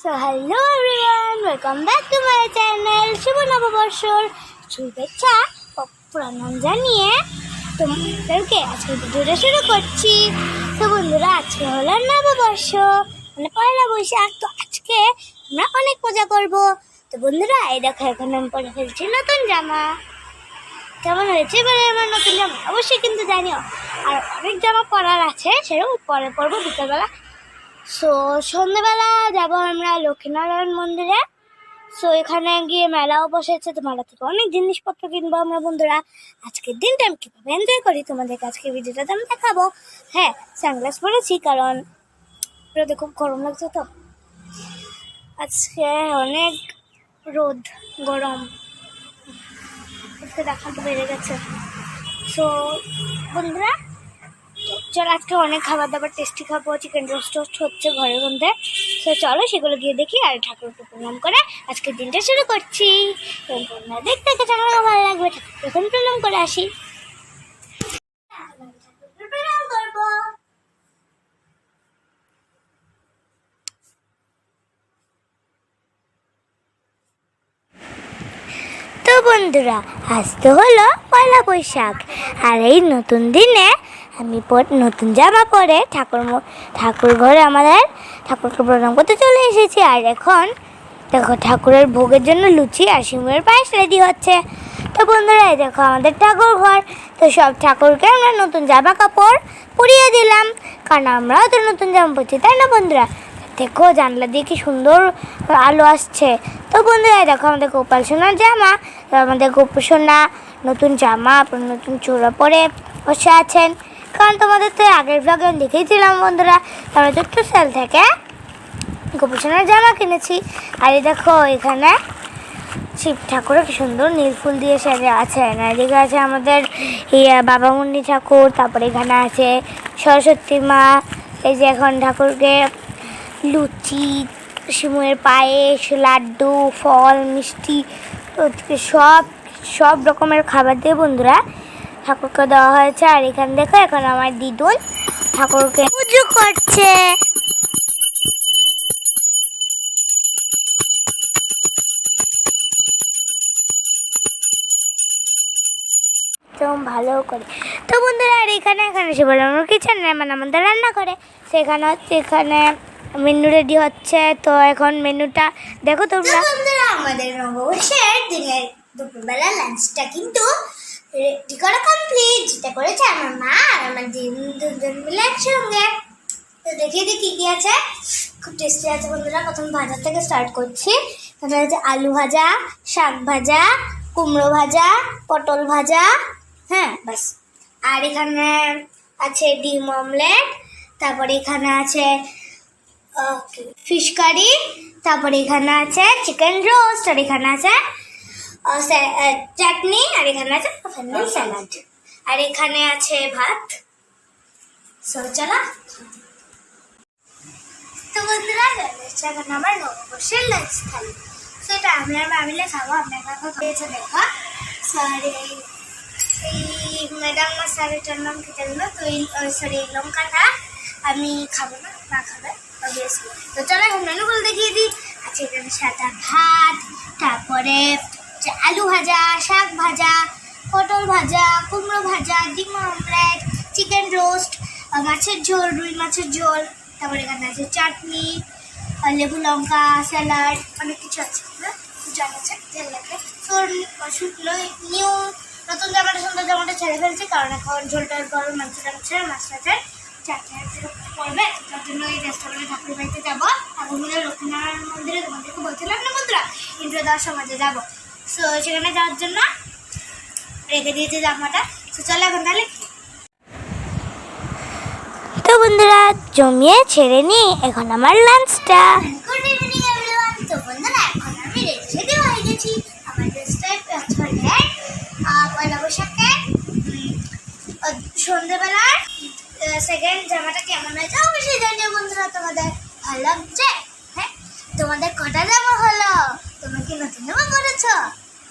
So hello everyone, welcome back to my channel. শুভ নববর্ষর শুভেচ্ছা ও প্রণাম জানিয়ে তোমাদেরকে আজকে ভিডিওটা শুরু করছি। তো বন্ধুরা, আজকে হলো নববর্ষ, মানে পয়লা বৈশাখ। তো আজকে আমরা অনেক মজা করব। তো বন্ধুরা, এই দেখো এখন আমি পরে ফেলছি নতুন জামা। কেমন হয়েছে এবারে আমার নতুন জামা অবশ্যই কিন্তু জানিও। আর অনেক জামা পরার আছে, সেরকম পরে পরবো বিকালবেলা। সো সন্ধ্যেবেলা যাবো আমরা লক্ষ্মীনারায়ণ মন্দিরে। সো এখানে গিয়ে মেলাও বসেছে, তো মেলা থেকে অনেক জিনিসপত্র কিনবো আমরা। বন্ধুরা, আজকের দিনটা আমি কীভাবে এনজয় করি তোমাদেরকে আজকে ভিডিওটাতে আমি দেখাবো। হ্যাঁ, সানগ্লাস পরেছি কারণ রোদে খুব গরম লাগছে। তো আজকে অনেক রোদ গরম, আজকে দেখাতে বেড়ে গেছে। সো বন্ধুরা, চলো আজকে অনেক খাবার দাবার টেস্টি খাবো। চিকেন রোস্ট হচ্ছে ঘরের মধ্যে। তো চলো সেগুলো গিয়ে দেখি, আর ঠাকুরকে প্রণাম করে আজকের দিনটা শুরু করছি। দেখতে ঠাকুরকে ভালো লাগবে, ঠাকুরকে এখন প্রণাম করে আসি। প্রণাম করবো। তো বন্ধুরা, আজ তো হলো পয়লা বৈশাখ, আর এই নতুন দিনে আমি নতুন জামা পরে ঠাকুর ঘরে আমাদের ঠাকুরকে প্রণাম করতে চলে এসেছি। আর এখন দেখো ঠাকুরের ভোগের জন্য লুচি আর সিমুয়ের পায়েস রেডি হচ্ছে। তো বন্ধুরা, এই দেখো আমাদের ঠাকুর ঘর। তো সব ঠাকুরকে আমরা নতুন জামা কাপড় পরিয়ে দিলাম, কারণ আমরাও তো নতুন জামা পরছি, তাই না বন্ধুরা? দেখো জানলা দিয়ে কি সুন্দর আলো আসছে। তো বন্ধুরা, দেখো আমাদের গোপাল সোনার জামা। আমাদের গোপাল সোনা নতুন জামা, নতুন চূড়া পরে বসে আছেন। কারণ তোমাদের তো আগের ব্লগে আমি দেখেছিলাম বন্ধুরা, আমরা ছোট্ট সেল থেকে গোপাল সোনার জামা কিনেছি। আর এই দেখো এখানে শিব ঠাকুরও কি সুন্দর নীল ফুল দিয়ে সেজে আছেন। আর এদিকে আছে আমাদের বাবামুন্নি ঠাকুর, তারপরে এখানে আছে সরস্বতী মা। এই যে এখন ঠাকুরকে লুচি, সিমুয়ের পায়েস, লাড্ডু, ফল, মিষ্টি সব রকমের খাবার দিয়ে বন্ধুরা ঠাকুরকে দেওয়া হয়েছে। আর এখানে দেখো এখন আমার দিদুন ঠাকুরকে পুজো করছে। ভালো করে। তো বন্ধুরা, আর এখানে এসে বললাম আমার কিচেন, মানে আমাদের রান্না করে, সেখানে হচ্ছে এখানে মেনু রেডি হচ্ছে। তো এখন মেনুটা দেখো তোমরা। বন্ধুরা, আমাদের নববর্ষের দিনের দুপুরবেলা লাঞ্চটা কিন্তু রেডি করা কমপ্লিট, যেটা করেছে আমার মা আর আমার দুজন মিলে একসঙ্গে। তো দেখিয়ে দিই কী কী আছে, খুব টেস্টি আছে বন্ধুরা। প্রথম ভাজা থেকে স্টার্ট করছি। তারপরে হচ্ছে আলু ভাজা, শাক ভাজা, কুমড়ো ভাজা, পটল ভাজা। হ্যাঁ, বাস। আর এখানে আছে ডিম অমলেট, তারপরে এখানে আছে ফিশ কারি, তারপরে এখানে আছে চিকেন রোস্ট, আর এখানে আছে চাটনি, আর এখানে আছে স্যালাড, আর এখানে আছে ভাত। চলা। তো বন্ধুরা, এখন আমার নববর্ষের লাঞ্চ থালি। সেটা আমি আর মামিলে খাবো। আপনার কথা হয়েছে দেখা। সরি, এই ম্যাডাম আমার স্যারের নাম খেতে দিল। তো সরি, লঙ্কাটা আমি খাবো না, না খাবে অবভিয়াসলি। তো চলো এখন মেনুগুলো দেখিয়ে দিই। আচ্ছা, এখানে সাদা ভাত, তারপরে আলু ভাজা, শাক ভাজা, পটল ভাজা, কুমড়ো ভাজা, ডিম অমলেট, চিকেন রোস্ট, মাছের ঝোল, রুই মাছের ঝোল, তারপরে এখানে আছে চাটনি, লেবু লঙ্কা, স্যালাড, অনেক কিছু আছে। জানাচ্ছে তেল লাগে। তো নিউ নতুন জামাটা, সুন্দর জামাটা ছেড়ে ফেলছি, কারণ এখন ঝোলটা গরম, মাংসটা ছেড়ে মাছটা চাটনি পড়বে। তার জন্য এই রেস্টুরেন্টে ঠাকুর বাড়িতে যাবো। ঠাকুরগুলো লক্ষ্মীনারায়ণ মন্দিরে তোমাদেরকে বলছিলাম না বন্ধুরা, ইন্দ্র দেওয়ার সমাজে যাবো। সো সেখানে যাওয়ার জন্য রেখে দিয়েছে জামাটা। তো চলো এখন তাহলে। তো বন্ধুরা, জমিয়ে ছেড়ে নিয়ে এখন আমার লাঞ্চটা। Good evening everyone. তো বন্ধুরা, এখন আমি রেডি হয়ে গেছি। আমার ড্রেসটা পয়লা বৈশাখের সন্ধ্যেবেলার সেকেন্ড জামাটা কেমন হয়েছে অবশ্যই জানিও বন্ধুরা। তোমাদের ভালো লাগছে? হ্যাঁ, তোমাদের কটা জামা হলো? তোমরা কি নতুন জামা পরেছো?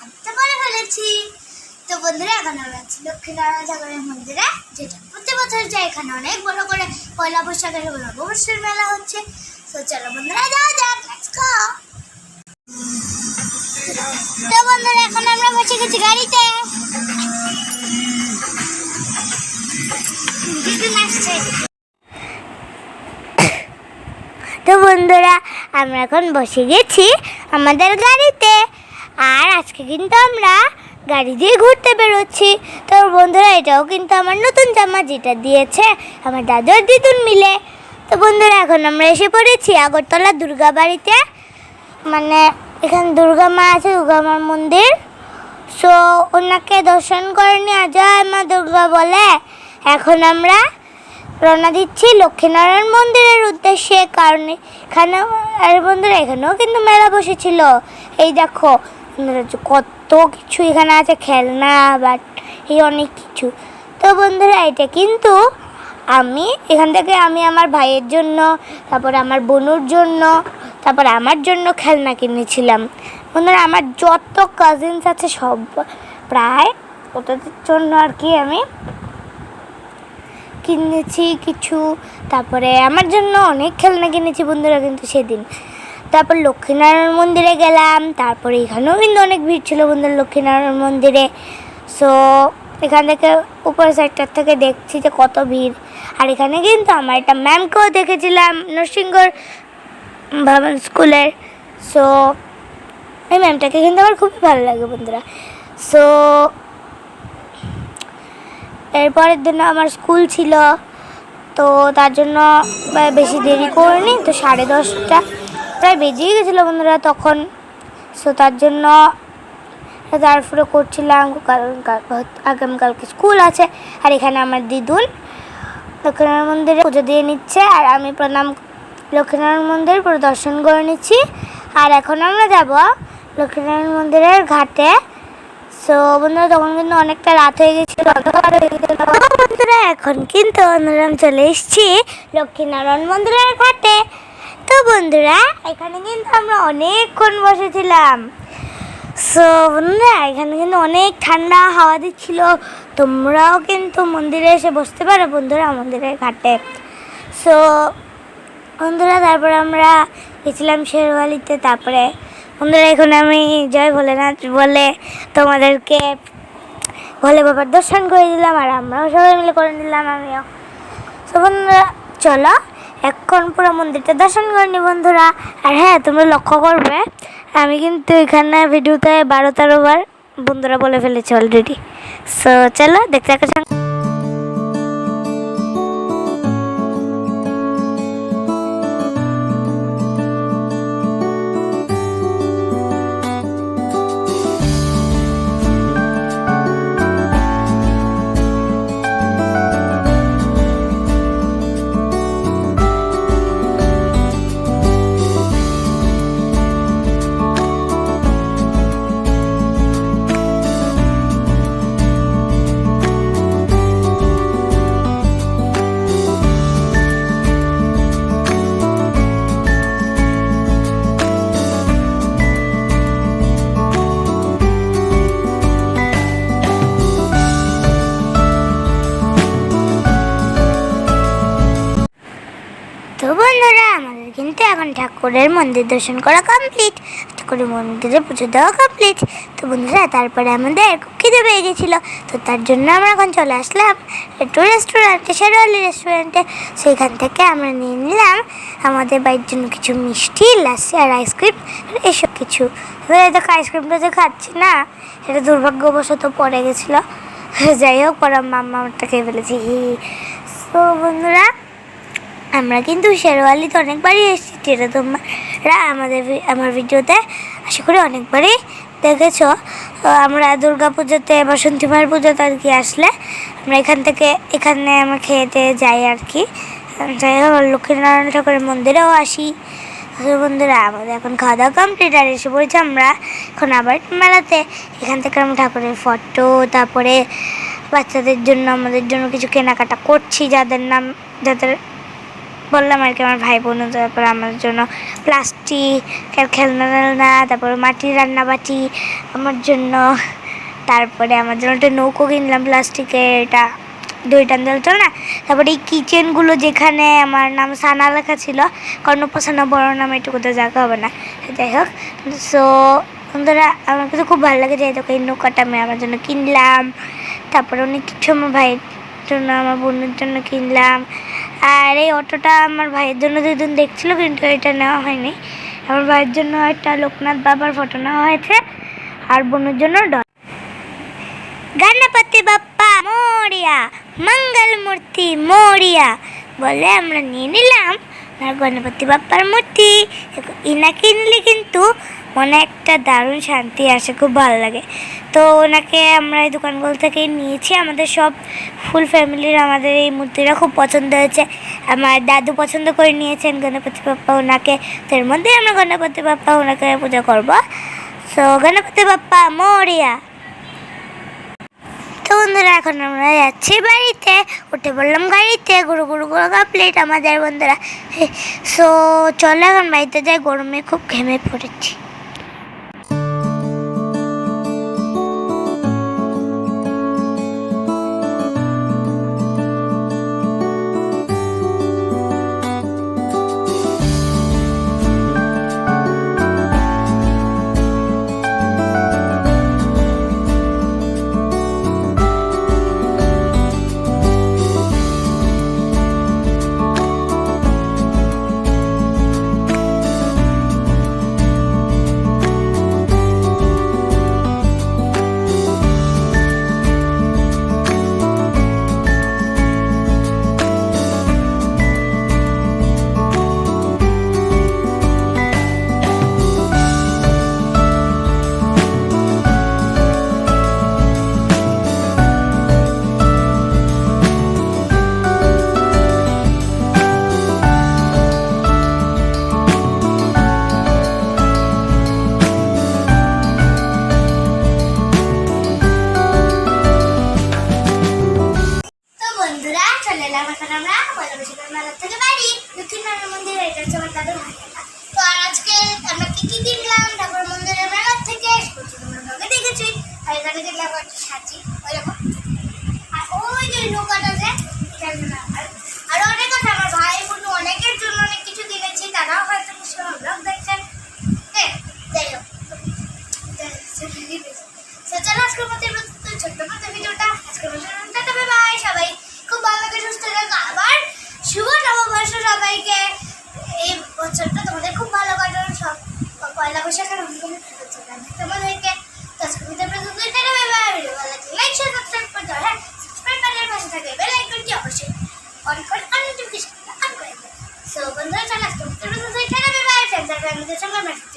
আমি তো পরে ফেলেছি। তো বন্ধুরা, এখন আমরা আছি লক্ষ্মীনারায়ণ ঠাকুরের মন্দিরে, যেটা প্রতি বছর যায়। এখানে অনেক বড় করে পয়লা বৈশাখের নববর্ষের মেলা হচ্ছে। তো চলো বন্ধুরা, যাওয়া যাক, লেটস গো। বন্ধুরা এখন আমরা বসে গেছি গাড়িতে। তো বন্ধুরা আমরা এখন বসে গেছি আমাদের গাড়িতে, আর আজকে কিন্তু আমরা গাড়ি দিয়ে ঘুরতে বেরোচ্ছি। তো বন্ধুরা এটাও কিন্তু আমার নতুন জামা, যেটা দিয়েছে আমার দাদু আর দিদুন মিলে। তো বন্ধুরা এখন আমরা এসে পড়েছি আগরতলা দুর্গা বাড়িতে, মানে এখানে দুর্গা মা আছে, দুর্গা মার মন্দির। সো ওনাকে দর্শন করে নিয়ে জয় মা দুর্গা বলে এখন আমরা রওনা দিচ্ছি লক্ষ্মীনারায়ণ মন্দিরের উদ্দেশ্যে। কারণ এখানে আর বন্ধুরা এখানেও কিন্তু মেলা বসেছিল। এই দেখো কত কিছু এখানে আছে, খেলনা বা এই অনেক কিছু। তো বন্ধুরা এটা কিন্তু আমি এখান থেকে আমি আমার ভাইয়ের জন্য, তারপরে আমার বোনুর জন্য, তারপরে আমার জন্য খেলনা কিনেছিলাম। বন্ধুরা আমার যত কাজিনস আছে সব প্রায় ওদের জন্য আর কি আমি কিনেছি কিছু। তারপরে আমার জন্য অনেক খেলনা কিনেছি বন্ধুরা কিন্তু সেদিন। তারপর লক্ষ্মীনারায়ণ মন্দিরে গেলাম, তারপরে এখানেও কিন্তু অনেক ভিড় ছিল বন্ধুরা লক্ষ্মীনারায়ণ মন্দিরে। সো এখান থেকে উপরের সাইডটার থেকে দেখছি যে কত ভিড়। আর এখানে কিন্তু আমার একটা ম্যামকেও দেখেছিলাম নরসিংগড় ভবন স্কুলের। সো এই ম্যামটাকে কিন্তু আমার খুবই ভালো লাগে বন্ধুরা। সো এরপরের দিন আমার স্কুল ছিল, তো তার জন্য বেশি দেরি করিনি, তো 10:30 প্রায় বেজেই গেছিলো বন্ধুরা তখন। সো তার জন্য তারপরে করছিলাম, কারণ আগামীকালকে স্কুল আছে। আর এখানে আমার দিদুন লক্ষ্মীনারায়ণ মন্দিরে পুজো দিয়ে নিচ্ছে, আর আমি প্রণাম লক্ষ্মীনারায়ণ মন্দির পুরো দর্শন করে নিচ্ছি। আর এখন আমরা যাব লক্ষ্মীনারায়ণ মন্দিরের ঘাটে। সো বন্ধুরা তখন কিন্তু অনেকটা রাত হয়ে গেছিল, বন্ধুরা এখন কিন্তু আমরা চলে এসেছি লক্ষ্মীনারায়ণ মন্দিরের ঘাটে। তো বন্ধুরা এখানে কিন্তু আমরা অনেকক্ষণ বসেছিলাম। সো বন্ধুরা এখানে কিন্তু অনেক ঠান্ডা হাওয়া দিচ্ছিল। তোমরাও কিন্তু মন্দিরে এসে বসতে পারো বন্ধুরা মন্দিরের ঘাটে। সো বন্ধুরা তারপরে আমরা গেছিলাম শেরওয়ালিতে। তারপরে বন্ধুরা এখন আমি জয় ভোলেনাথ বলে তোমাদেরকে ভোলে বাবার দর্শন করে দিলাম, আর আমরাও সবাই মিলে করে নিলাম আমিও। তো বন্ধুরা চলো এখন পুরো মন্দিরটা দর্শন করে নি বন্ধুরা। আর হ্যাঁ তোমরা লক্ষ্য করবে আমি কিন্তু এখানে ভিডিওতে 12-13 বার বন্ধুরা বলে ফেলেছি অলরেডি। সো চলো দেখতে থাকো। তো বন্ধুরা আমাদের কিন্তু এখন ঠাকুরের মন্দির দর্শন করা কমপ্লিট, ঠাকুরের মন্দিরে পুজো দেওয়া কমপ্লিট। তো বন্ধুরা তারপরে আমাদের খুব খিদে পেয়ে গেছিলো, তো তার জন্য আমরা এখন চলে আসলাম একটু রেস্টুরেন্টে, শেরওয়ালি রেস্টুরেন্টে। সেইখান থেকে আমরা নিয়ে নিলাম আমাদের বাড়ির জন্য কিছু মিষ্টি, লাসি আর আইসক্রিম এসব কিছু। এবার দেখো আইসক্রিমটা যে খাচ্ছি না, সেটা দুর্ভাগ্যবশত পড়ে গেছিলো। যাই হোক পরে মাম্মা আমারটা খেয়ে ফেলেছি। তো বন্ধুরা আমরা কিন্তু শেরওয়ালিতে অনেকবারই এসেছি, যেটা তোমরা আমার ভিডিওতে আশা করি অনেকবারই দেখেছো। আমরা দুর্গা পুজোতে বাসন্তী মায়ের পুজোতে আর কি আসলে আমরা এখানে আমরা খেতে যাই আর কি। যাই হোক লক্ষ্মীনারায়ণ ঠাকুরের মন্দিরেও আসি। বন্ধুরা আমাদের এখন খাওয়া দাওয়া কমপ্লিট, আর এসে পড়েছি আমরা এখন আবার মেলাতে। এখান থেকে আমরা ঠাকুরের ফটো, তারপরে বাচ্চাদের জন্য আমাদের জন্য কিছু কেনাকাটা করছি, যাদের বললাম আর কি আমার ভাই বোন। তারপরে আমার জন্য প্লাস্টিক খেলনা, তারপরে মাটির রান্নাবাটি আমার জন্য, তারপরে আমার জন্য একটা নৌকো কিনলাম প্লাস্টিকের, এটা 2 টান চল না। তারপরে এই কিচেনগুলো যেখানে আমার নাম সানা লেখা ছিল, কর্ণপ্রসানা বড় নাম এটুকুতে জায়গা হবে না, যাই হোক। সো বন্ধুরা আমার কাছে খুব ভালো লাগে, যেহেতু এই নৌকাটা আমি আমার জন্য কিনলাম, তারপরে অনেক কিছু আমার ভাইয়ের জন্য, আমার বোনের জন্য কিনলাম। আর এই অটোটা আমার ভাইয়ের জন্য দুদিন দেখছিল, কিন্তু এটা নেওয়া হয়নি। আমার ভাইয়ের জন্য একটা লোকনাথ বাবার ফটো নেওয়া হয়েছে, আর বোনের জন্য গণপতি বাপ্পা মোরিয়া, মঙ্গল মূর্তি মোরিয়া বলে আমরা নিয়ে নিলাম আর গণপতি বাপ্পার মূর্তি। ইনা কিনলে কিন্তু মনে একটা দারুণ শান্তি আসে, খুব ভালো লাগে। তো ওনাকে আমরা এই দোকানগুলো থেকেই নিয়েছি। আমাদের সব ফুল ফ্যামিলির আমাদের এই মূর্তিটা খুব পছন্দ হয়েছে। আমার দাদু পছন্দ করে নিয়েছেন গণপতি বাপ্পা ওনাকে, তো এর মধ্যে আমরা গণপতি বাপ্পা ওনাকে পূজা করবো। So Ganapati Bappa Moria. তো বন্ধুরা এখন আমরা যাচ্ছি বাড়িতে, উঠে পড়লাম গাড়িতে, গুরু গুরু গুরু প্লেট আমাদের বন্ধুরা। সো চলো এখন বাড়িতে যাই, গরমে খুব ঘেমে পড়েছি। আর অনেক আছে, আমার ভাই বোন অনেকের জন্য অনেক কিছু কিনেছি, তারাও হয়তো ব্লগ দেখছেন। হ্যাঁ, যাই হোক, চলো আজকের মতো ছোট্ট মতো ভিডিওটা আজকের মতো বাই। সবাই খুব ভালো লাগে, সুস্থ থাকো। আবার শুভ নববর্ষ সবাইকে। এই বছরটা তোমাদের খুব ভালো কাটুন, সব পয়লা বৈশাখের তোমাদেরকে। তো আজকের মতো বাই বাই। ভিডিও ভালো লাগলে লাইক শেয়ার সাবস্ক্রাইব করে দাও। হ্যাঁ, সাবস্ক্রাইব বাটনের পাশে থাকে বেল আইকনটি অবশ্যই অন করে নোটিফিকেশনটা অন করে দাও। সো বন্ধুরা চলো আজকের মতো বাই বাই। ফ্রেন্ডস আর ফ্যামিলিদের সঙ্গে মেসেজ